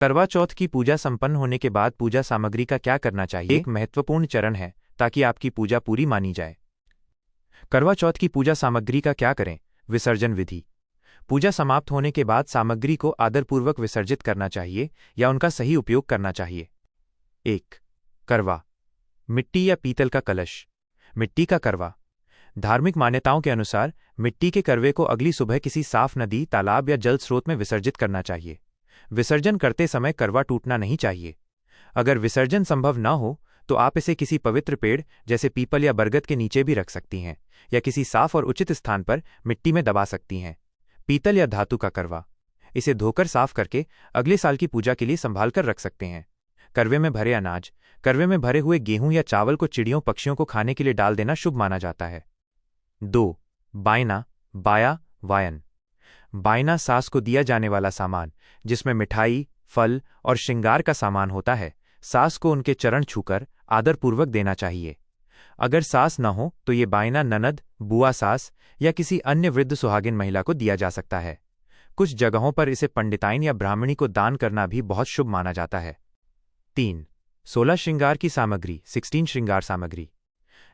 करवा चौथ की पूजा संपन्न होने के बाद पूजा सामग्री का क्या करना चाहिए एक महत्वपूर्ण चरण है ताकि आपकी पूजा पूरी मानी जाए। करवा चौथ की पूजा सामग्री का क्या करें। विसर्जन विधि। पूजा समाप्त होने के बाद सामग्री को आदरपूर्वक विसर्जित करना चाहिए या उनका सही उपयोग करना चाहिए। 1. करवा। मिट्टी या पीतल का कलश। मिट्टी का करवा। धार्मिक मान्यताओं के अनुसार मिट्टी के करवे को अगली सुबह किसी साफ नदी, तालाब या जल स्रोत में विसर्जित करना चाहिए। विसर्जन करते समय करवा टूटना नहीं चाहिए। अगर विसर्जन संभव न हो तो आप इसे किसी पवित्र पेड़ जैसे पीपल या बरगद के नीचे भी रख सकती हैं या किसी साफ और उचित स्थान पर मिट्टी में दबा सकती हैं। पीतल या धातु का करवा। इसे धोकर साफ करके अगले साल की पूजा के लिए संभाल कर रख सकते हैं। करवे में भरे अनाज। करवे में भरे हुए गेहूं या चावल को चिड़ियों पक्षियों को खाने के लिए डाल देना शुभ माना जाता है। 2. बायना, बाया, वायन। बायना सास को दिया जाने वाला सामान जिसमें मिठाई, फल और श्रृंगार का सामान होता है। सास को उनके चरण छूकर आदरपूर्वक देना चाहिए। अगर सास न हो तो ये बायना ननद, बुआ सास या किसी अन्य वृद्ध सुहागिन महिला को दिया जा सकता है। कुछ जगहों पर इसे पंडिताइन या ब्राह्मणी को दान करना भी बहुत शुभ माना जाता है। 3. 16 श्रृंगार की सामग्री 16 श्रृंगार सामग्री।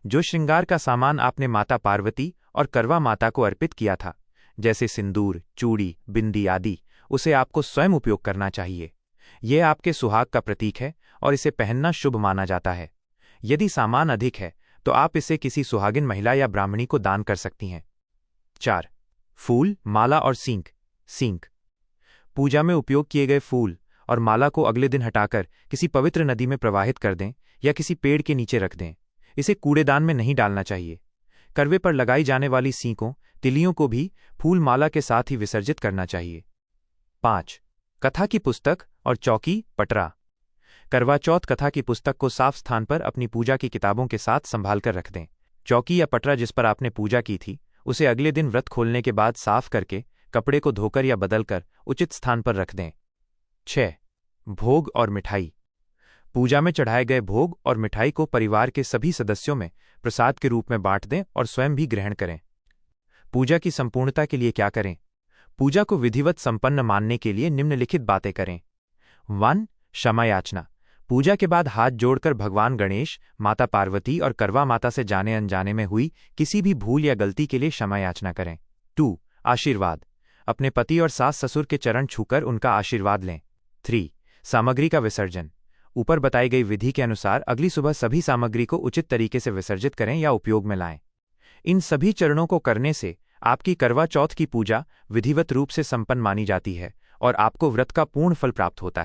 जो श्रृंगार का सामान आपने माता पार्वती और करवा माता को अर्पित किया था, जैसे सिंदूर, चूड़ी, बिंदी आदि, उसे आपको स्वयं उपयोग करना चाहिए। यह आपके सुहाग का प्रतीक है और इसे पहनना शुभ माना जाता है। यदि सामान अधिक है तो आप इसे किसी सुहागिन महिला या ब्राह्मणी को दान कर सकती हैं। 4. फूल, माला और सींक। सींक। पूजा में उपयोग किए गए फूल और माला को अगले दिन हटाकर किसी पवित्र नदी में प्रवाहित कर दें या किसी पेड़ के नीचे रख दें। इसे कूड़ेदान में नहीं डालना चाहिए। करवे पर लगाई जाने वाली सींकों, तिलियों को भी फूल माला के साथ ही विसर्जित करना चाहिए। 5. कथा की पुस्तक और चौकी, पटरा। करवा चौथ कथा की पुस्तक को साफ स्थान पर अपनी पूजा की किताबों के साथ संभाल कर रख दें। चौकी या पटरा जिस पर आपने पूजा की थी उसे अगले दिन व्रत खोलने के बाद साफ करके कपड़े को धोकर या बदलकर उचित स्थान पर रख दें। 6. भोग और मिठाई। पूजा में चढ़ाए गए भोग और मिठाई को परिवार के सभी सदस्यों में प्रसाद के रूप में बांट दें और स्वयं भी ग्रहण करें। पूजा की संपूर्णता के लिए क्या करें। पूजा को विधिवत संपन्न मानने के लिए निम्नलिखित बातें करें। 1. क्षमा याचना। पूजा के बाद हाथ जोड़कर भगवान गणेश, माता पार्वती और करवा माता से जाने अनजाने में हुई किसी भी भूल या गलती के लिए क्षमा याचना करें। 2. आशीर्वाद। अपने पति और सास ससुर के चरण छूकर उनका आशीर्वाद लें। 3. सामग्री का विसर्जन। ऊपर बताई गई विधि के अनुसार अगली सुबह सभी सामग्री को उचित तरीके से विसर्जित करें या उपयोग में लाएं। इन सभी चरणों को करने से आपकी करवा चौथ की पूजा विधिवत रूप से संपन्न मानी जाती है और आपको व्रत का पूर्ण फल प्राप्त होता है।